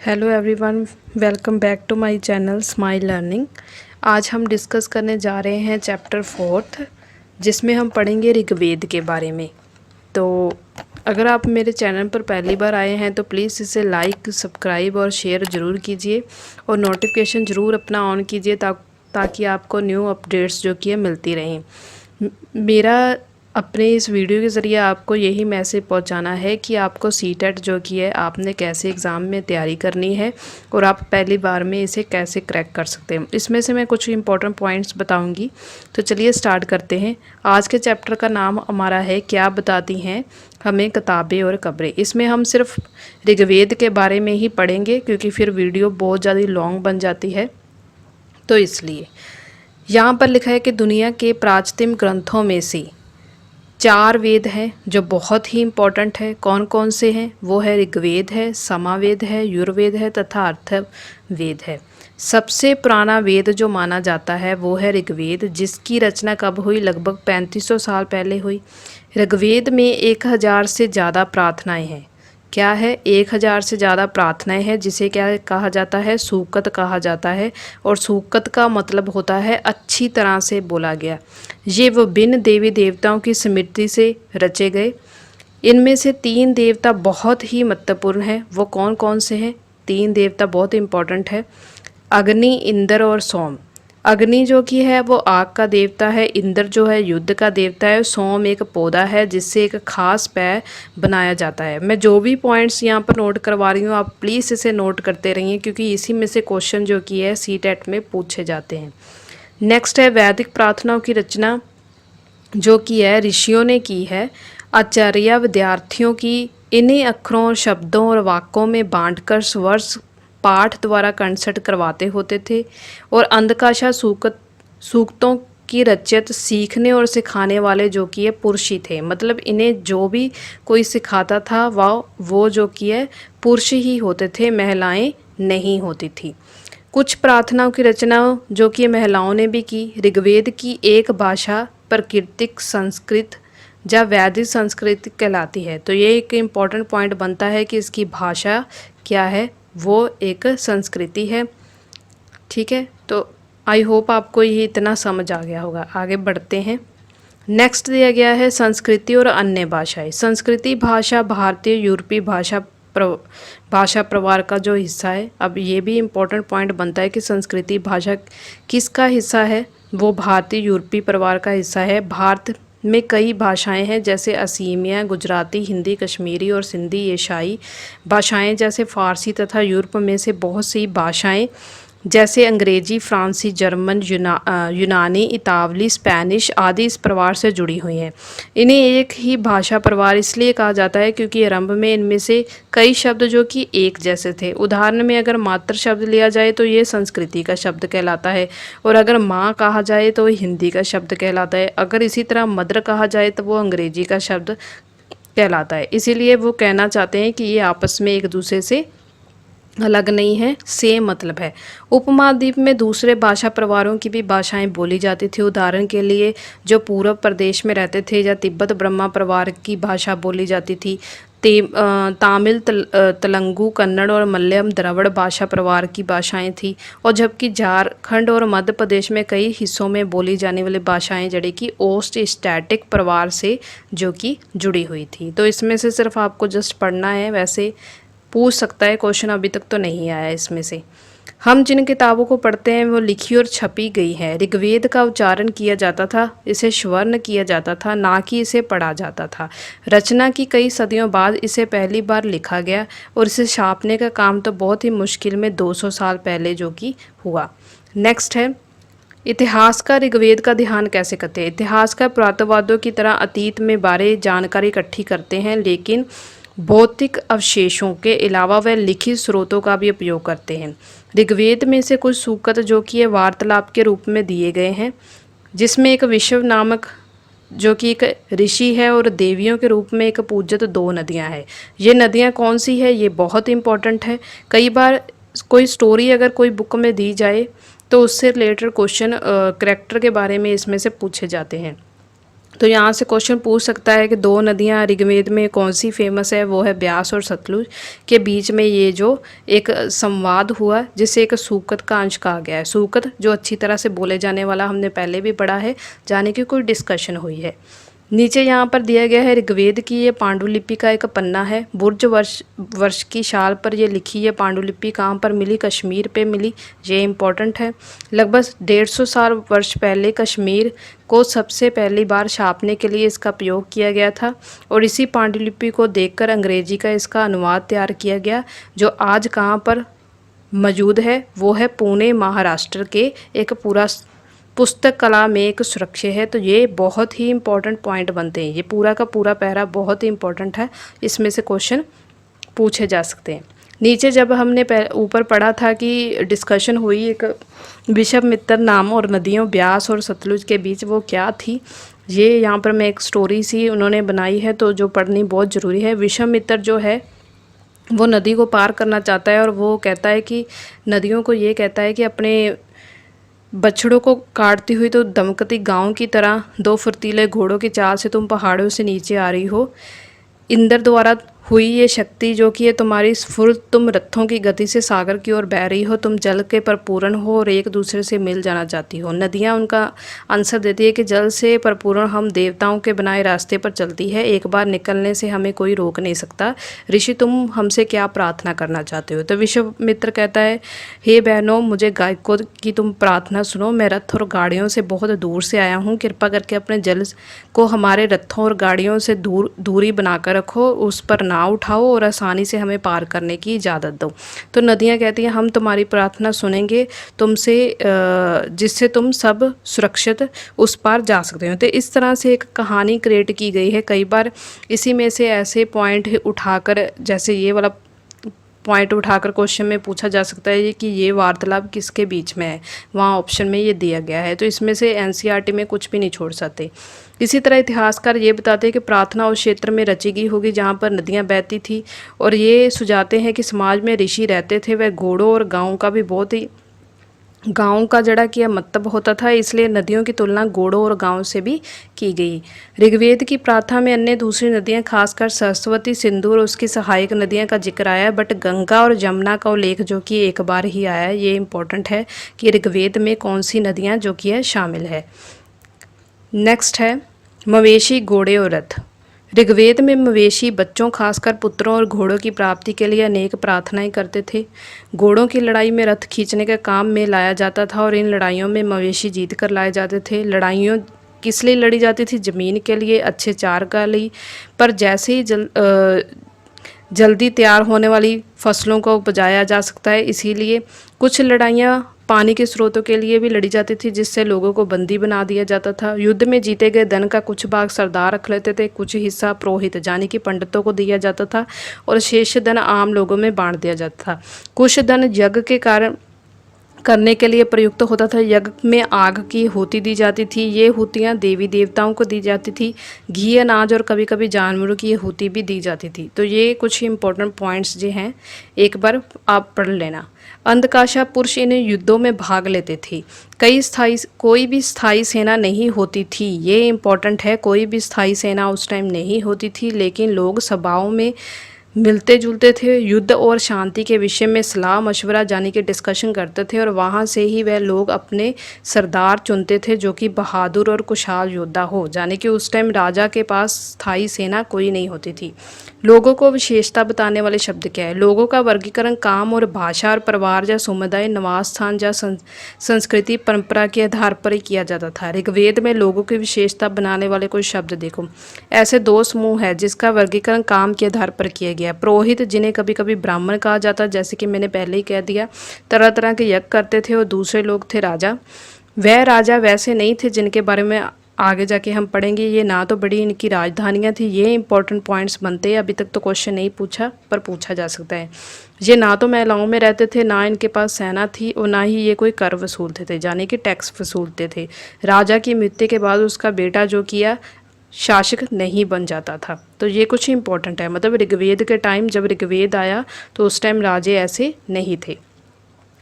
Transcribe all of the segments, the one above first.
Hello everyone, welcome back to my channel smile learning. आज हम discuss करने जा रहे हैं चैप्टर 4, जिसमें हम पढ़ेंगे ऋग्वेद के बारे में। तो अगर आप मेरे चैनल पर पहली बार आए हैं तो प्लीज़ इसे लाइक, सब्सक्राइब और शेयर ज़रूर कीजिए और नोटिफिकेशन ज़रूर अपना ऑन कीजिए ताकि आपको न्यू अपडेट्स जो कि मिलती रहें। मेरा अपने इस वीडियो के ज़रिए आपको यही मैसेज पहुंचाना है कि आपको सीटेट जो कि है आपने कैसे एग्ज़ाम में तैयारी करनी है और आप पहली बार में इसे कैसे क्रैक कर सकते हैं। इसमें से मैं कुछ इंपॉर्टेंट पॉइंट्स बताऊंगी। तो चलिए स्टार्ट करते हैं। आज के चैप्टर का नाम हमारा है क्या बताती हैं हमें किताबें और कब्रें। इसमें हम सिर्फ ऋग्वेद के बारे में ही पढ़ेंगे क्योंकि फिर वीडियो बहुत ज़्यादा लॉन्ग बन जाती है। तो इसलिए यहाँ पर लिखा है कि दुनिया के प्राचीन ग्रंथों में से 4 वेद हैं जो बहुत ही इम्पोर्टेंट है। कौन कौन से हैं? वो है ऋग्वेद है, सामवेद है, यजुर्वेद है तथा अथर्ववेद है। सबसे पुराना वेद जो माना जाता है वो है ऋग्वेद, जिसकी रचना कब हुई? लगभग 3500 साल पहले हुई। ऋग्वेद में 1000 से ज़्यादा प्रार्थनाएं हैं। क्या है? 1000 से ज़्यादा प्रार्थनाएं हैं, जिसे क्या कहा जाता है? सूक्त कहा जाता है। और सूक्त का मतलब होता है अच्छी तरह से बोला गया। ये विभिन्न देवी देवताओं की स्मृति से रचे गए। इनमें से 3 देवता बहुत ही महत्वपूर्ण हैं। वो कौन कौन से हैं? 3 देवता बहुत इंपॉर्टेंट है, अग्नि, इंद्र और सोम। अग्नि जो कि है वो आग का देवता है, इंद्र जो है युद्ध का देवता है, सोम एक पौधा है जिससे एक खास पेय बनाया जाता है। मैं जो भी पॉइंट्स यहाँ पर नोट करवा रही हूँ आप प्लीज़ इसे नोट करते रहिए क्योंकि इसी में से क्वेश्चन जो कि है सीटेट में पूछे जाते हैं। नेक्स्ट है वैदिक प्रार्थनाओं की रचना जो कि है ऋषियों ने की है। आचार्य विद्यार्थियों की इन्हीं अक्षरों, शब्दों और वाक्यों में बांटकर स्वर्स पाठ द्वारा कंसर्ट करवाते होते थे। और अंधकाशा सूक्तों की रचयित सीखने और सिखाने वाले जो कि है पुरुष ही थे। मतलब इन्हें जो भी कोई सिखाता था वो जो कि है पुरुष ही होते थे, महिलाएं नहीं होती थी। कुछ प्रार्थनाओं की रचना जो कि महिलाओं ने भी की। ऋग्वेद की एक भाषा प्राकृतिक संस्कृत या वैदिक संस्कृत कहलाती है। तो ये एक इम्पॉर्टेंट पॉइंट बनता है कि इसकी भाषा क्या है, वो एक संस्कृति है। ठीक है, तो आई होप आपको ये इतना समझ आ गया होगा। आगे बढ़ते हैं। नेक्स्ट दिया गया है संस्कृति और अन्य भाषाएं। संस्कृति भाषा भारतीय यूरोपीय भाषा प्रवार का जो हिस्सा है। अब ये भी इम्पोर्टेंट पॉइंट बनता है कि संस्कृति भाषा किसका हिस्सा है? वो भारतीय यूरोपीय परिवार का हिस्सा है। भारत में कई भाषाएं हैं जैसे असीमिया, गुजराती, हिंदी, कश्मीरी और सिंधी एशियाई भाषाएं जैसे फ़ारसी तथा यूरोप में से बहुत सी भाषाएं जैसे अंग्रेजी, फ्रांसी, जर्मन, यूनानी, इतावली, स्पेनिश आदि इस परिवार से जुड़ी हुई हैं। इन्हें एक ही भाषा परिवार इसलिए कहा जाता है क्योंकि आरंभ में इनमें से कई शब्द जो कि एक जैसे थे। उदाहरण में अगर मातृ शब्द लिया जाए तो ये संस्कृति का शब्द कहलाता है, और अगर माँ कहा जाए तो हिंदी का शब्द कहलाता है। अगर इसी तरह मदर कहा जाए तो वो अंग्रेजी का शब्द कहलाता है। इसीलिए वो कहना चाहते हैं कि ये आपस में एक दूसरे से अलग नहीं है, सेम मतलब है। उपमहाद्वीप में दूसरे भाषा परिवारों की भी भाषाएं बोली जाती थी। उदाहरण के लिए जो पूर्व प्रदेश में रहते थे या तिब्बत ब्रह्मा परिवार की भाषा बोली जाती थी। तमिल, तेलुगु, कन्नड़ और मलयालम द्रविड़ भाषा परिवार की भाषाएं थी। और जबकि झारखंड और मध्य प्रदेश में कई हिस्सों में बोली जाने वाली भाषाएं जड़ी कि ओस्ट स्टैटिक परिवार से जो कि जुड़ी हुई थी। तो इसमें से सिर्फ आपको जस्ट पढ़ना है, वैसे पूछ सकता है क्वेश्चन, अभी तक तो नहीं आया इसमें से। हम जिन किताबों को पढ़ते हैं वो लिखी और छपी गई है। ऋग्वेद का उच्चारण किया जाता था, इसे स्वर्ण किया जाता था, ना कि इसे पढ़ा जाता था। रचना की कई सदियों बाद इसे पहली बार लिखा गया और इसे छापने का काम तो बहुत ही मुश्किल में 200 साल पहले जो कि हुआ। नेक्स्ट है इतिहास का ऋग्वेद का ध्यान कैसे करते हैं। इतिहास का पुरातत्ववादियों की तरह अतीत में बारे जानकारी इकट्ठी करते हैं, लेकिन भौतिक अवशेषों के अलावा वह लिखित स्रोतों का भी उपयोग करते हैं। ऋग्वेद में से कुछ सूक्त जो कि वार्तालाप के रूप में दिए गए हैं, जिसमें एक विश्व नामक जो कि एक ऋषि है और देवियों के रूप में एक पूजित 2 नदियां हैं। ये नदियां कौन सी है, ये बहुत इंपॉर्टेंट है। कई बार कोई स्टोरी अगर कोई बुक में दी जाए तो उससे रिलेटेड क्वेश्चन करैक्टर के बारे में इसमें से पूछे जाते हैं। तो यहाँ से क्वेश्चन पूछ सकता है कि दो नदियाँ ऋग्वेद में कौन सी फेमस है, वो है ब्यास और सतलुज के बीच में ये जो एक संवाद हुआ जिसे एक सूकत का अंश कहा गया है। सूकत जो अच्छी तरह से बोले जाने वाला हमने पहले भी पढ़ा है, जाने की कोई डिस्कशन हुई है। नीचे यहाँ पर दिया गया है ऋग्वेद की ये पांडुलिपि का एक पन्ना है। बुर्ज वर्ष की शाल पर ये लिखी है पांडुलिपि कहाँ पर मिली, कश्मीर पे मिली, ये इम्पोर्टेंट है। लगभग 150 साल वर्ष पहले कश्मीर को सबसे पहली बार छापने के लिए इसका प्रयोग किया गया था और इसी पांडुलिपि को देखकर अंग्रेजी का इसका अनुवाद तैयार किया गया, जो आज कहाँ पर मौजूद है, वो है पुणे महाराष्ट्र के एक पूरा पुस्तक कला में एक सुरक्षित है। तो ये बहुत ही इंपॉर्टेंट पॉइंट बनते हैं, ये पूरा का पूरा पैरा बहुत ही इंपॉर्टेंट है, इसमें से क्वेश्चन पूछे जा सकते हैं। नीचे जब हमने ऊपर पढ़ा था कि डिस्कशन हुई एक विषममित्र नाम और नदियों ब्यास और सतलुज के बीच, वो क्या थी, ये यहाँ पर मैं एक स्टोरी सी उन्होंने बनाई है तो जो पढ़नी बहुत ज़रूरी है। विषममित्र जो है वो नदी को पार करना चाहता है और वो कहता है कि नदियों को ये कहता है कि अपने बछड़ों को काटती हुई तो दमकती गांव की तरह दो फुर्तीले घोड़ों की चाल से तुम पहाड़ों से नीचे आ रही हो। इंद्र द्वारा हुई ये शक्ति जो कि ये तुम्हारी स्फूर्त, तुम रथों की गति से सागर की ओर बह रही हो, तुम जल के परिपूर्ण हो और एक दूसरे से मिल जाना चाहती हो। नदियाँ उनका आंसर देती है कि जल से परिपूर्ण हम देवताओं के बनाए रास्ते पर चलती है, एक बार निकलने से हमें कोई रोक नहीं सकता। ऋषि तुम हमसे क्या प्रार्थना करना चाहते हो। तो विश्वामित्र कहता है, हे बहनों, मुझे गायकों की तुम प्रार्थना सुनो, मैं रथ और गाड़ियों से बहुत दूर से आया हूँ, कृपा करके अपने जल को हमारे रथों और गाड़ियों से दूरी बनाकर रखो, उस पर नाव उठाओ और आसानी से हमें पार करने की इजाज़त दो। तो नदियाँ कहती हैं हम तुम्हारी प्रार्थना सुनेंगे तुमसे, जिससे तुम सब सुरक्षित उस पार जा सकते हो। तो इस तरह से एक कहानी क्रिएट की गई है। कई बार इसी में से ऐसे पॉइंट उठाकर, जैसे ये वाला पॉइंट उठाकर क्वेश्चन में पूछा जा सकता है कि ये वार्तालाप किसके बीच में है, वहाँ ऑप्शन में ये दिया गया है। तो इसमें से एनसीईआरटी में कुछ भी नहीं छोड़ सकते। इसी तरह इतिहासकार ये बताते हैं कि प्रार्थना उस क्षेत्र में रची गई होगी जहाँ पर नदियाँ बहती थी, और ये सुझाते हैं कि समाज में ऋषि रहते थे, वह घोड़ों और गाँव का भी बहुत ही गाँव का जड़ा किया मतलब होता था, इसलिए नदियों की तुलना घोड़ों और गाँव से भी की गई। ऋग्वेद की प्रार्थना में अन्य दूसरी नदियाँ खासकर सरस्वती, सिंधु और उसकी सहायक नदियाँ का जिक्र आया है, बट गंगा और जमुना का उल्लेख जो कि एक बार ही आया है। ये इंपॉर्टेंट है कि ऋग्वेद में कौन सी नदियाँ जो कि है शामिल है। नेक्स्ट है मवेशी, घोड़े और रथ। ऋग्वेद में मवेशी बच्चों, खासकर पुत्रों और घोड़ों की प्राप्ति के लिए अनेक प्रार्थनाएं करते थे। घोड़ों की लड़ाई में रथ खींचने के काम में लाया जाता था और इन लड़ाइयों में मवेशी जीत कर लाए जाते थे। लड़ाइयों किस लिए लड़ी जाती थी? ज़मीन के लिए, अच्छे चार का लिए, पर जैसे ही जल्दी तैयार होने वाली फसलों को उपजाया जा सकता है, इसीलिए कुछ लड़ाइयाँ पानी के स्रोतों के लिए भी लड़ी जाती थी, जिससे लोगों को बंदी बना दिया जाता था। युद्ध में जीते गए धन का कुछ भाग सरदार रख लेते थे, कुछ हिस्सा पुरोहित यानी कि पंडितों को दिया जाता था और शेष धन आम लोगों में बांट दिया जाता था। कुछ धन यज्ञ के कारण करने के लिए प्रयुक्त होता था। यज्ञ में आग की होती दी जाती थी, ये होतियाँ देवी देवताओं को दी जाती थी। घी, अनाज और कभी कभी जानवरों की होती भी दी जाती थी। तो ये कुछ इंपॉर्टेंट पॉइंट्स जो हैं एक बार आप पढ़ लेना। अंधकाशा पुरुष इन युद्धों में भाग लेते थे। कोई भी स्थायी सेना नहीं होती थी, ये इंपॉर्टेंट है, कोई भी स्थायी सेना उस टाइम नहीं होती थी, लेकिन लोग सभाओं में मिलते जुलते थे, युद्ध और शांति के विषय में सलाह मशवरा यानी कि डिस्कशन करते थे, और वहाँ से ही वह लोग अपने सरदार चुनते थे जो कि बहादुर और कुशाल योद्धा हो। यानी कि उस टाइम राजा के पास स्थायी सेना कोई नहीं होती थी। लोगों को विशेषता बताने वाले शब्द क्या है? लोगों का वर्गीकरण काम और भाषा और परिवार या समुदाय, निवास स्थान या संस्कृति परंपरा के आधार पर ही किया जाता था। ऋग्वेद में लोगों की विशेषता बनाने वाले कुछ शब्द देखो। ऐसे दो समूह है जिसका वर्गीकरण काम के आधार पर किया गया। पुरोहित, जिन्हें कभी कभी ब्राह्मण कहा जाता, जैसे कि मैंने पहले ही कह दिया, तरह तरह के यज्ञ करते थे। और दूसरे लोग थे राजा। वह राजा वैसे नहीं थे जिनके बारे में आगे जाके हम पढ़ेंगे। ये ना तो बड़ी इनकी राजधानियाँ थी। ये इंपॉर्टेंट पॉइंट्स बनते हैं। अभी तक तो क्वेश्चन नहीं पूछा पर पूछा जा सकता है। ये ना तो महिलाओं में रहते थे, ना इनके पास सेना थी, और ना ही ये कोई कर वसूलते थे यानी कि टैक्स वसूलते थे। राजा की मृत्यु के बाद उसका बेटा जो किया शासक नहीं बन जाता था। तो ये कुछ इंपॉर्टेंट है, मतलब ऋग्वेद के टाइम जब ऋग्वेद आया तो उस टाइम राजे ऐसे नहीं थे।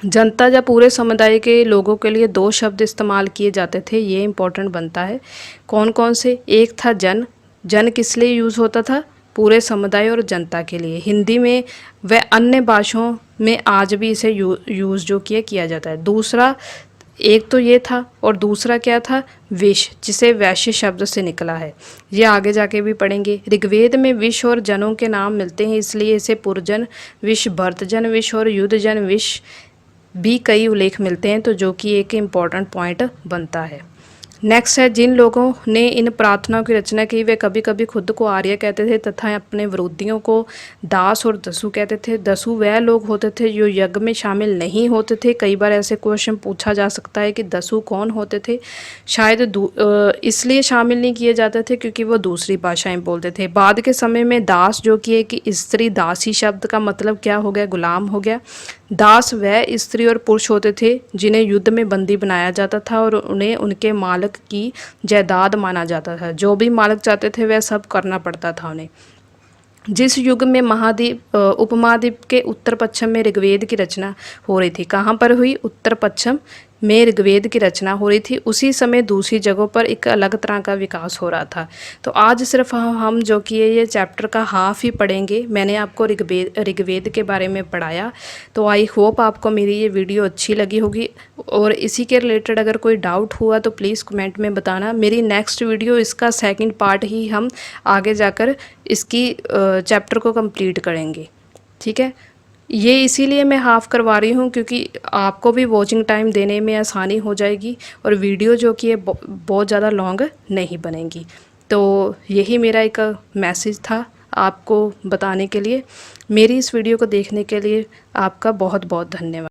जनता या पूरे समुदाय के लोगों के लिए दो शब्द इस्तेमाल किए जाते थे, ये इम्पोर्टेंट बनता है। कौन कौन से? एक था जन। जन किस लिए यूज़ होता था? पूरे समुदाय और जनता के लिए। हिंदी में व अन्य भाषाओं में आज भी इसे यूज़ जो किया जाता है। दूसरा, एक तो ये था और दूसरा क्या था? विश, जिसे वैश्य शब्द से निकला है। ये आगे जाके भी पढ़ेंगे। ऋग्वेद में विश और जनों के नाम मिलते हैं, इसलिए इसे पुरजन विश, भरतजन विश और युद्धजन विश भी कई उल्लेख मिलते हैं, तो जो कि एक इम्पॉर्टेंट पॉइंट बनता है। नेक्स्ट है, जिन लोगों ने इन प्रार्थनाओं की रचना की वे कभी कभी खुद को आर्य कहते थे तथा अपने विरोधियों को दास और दसु कहते थे। दसु वह लोग होते थे जो यज्ञ में शामिल नहीं होते थे। कई बार ऐसे क्वेश्चन पूछा जा सकता है कि दसु कौन होते थे? शायद इसलिए शामिल नहीं किए जाते थे क्योंकि वो दूसरी भाषाएं बोलते थे। बाद के समय में दास जो कि एक स्त्री, दासी शब्द का मतलब क्या हो गया? गुलाम हो गया। दास वह स्त्री और पुरुष होते थे जिन्हें युद्ध में बंदी बनाया जाता था और उन्हें उनके मालिक की जायदाद माना जाता था। जो भी मालिक चाहते थे वह सब करना पड़ता था उन्हें। जिस युग में उपमहाद्वीप के उत्तर पश्चिम में ऋग्वेद की रचना हो रही थी, कहाँ पर हुई? उत्तर पश्चिम में ऋग्वेद की रचना हो रही थी, उसी समय दूसरी जगहों पर एक अलग तरह का विकास हो रहा था। तो आज सिर्फ हम जो कि ये चैप्टर का हाफ ही पढ़ेंगे। मैंने आपको ऋग्वेद के बारे में पढ़ाया, तो आई होप आपको मेरी ये वीडियो अच्छी लगी होगी। और इसी के रिलेटेड अगर कोई डाउट हुआ तो प्लीज़ कमेंट में बताना। मेरी नेक्स्ट वीडियो इसका सेकंड पार्ट ही हम आगे जाकर इसकी चैप्टर को कंप्लीट करेंगे, ठीक है। ये इसीलिए मैं हाफ़ करवा रही हूँ क्योंकि आपको भी वॉचिंग टाइम देने में आसानी हो जाएगी और वीडियो जो कि है बहुत ज़्यादा लॉन्ग नहीं बनेगी। तो यही मेरा एक मैसेज था आपको बताने के लिए। मेरी इस वीडियो को देखने के लिए आपका बहुत बहुत धन्यवाद।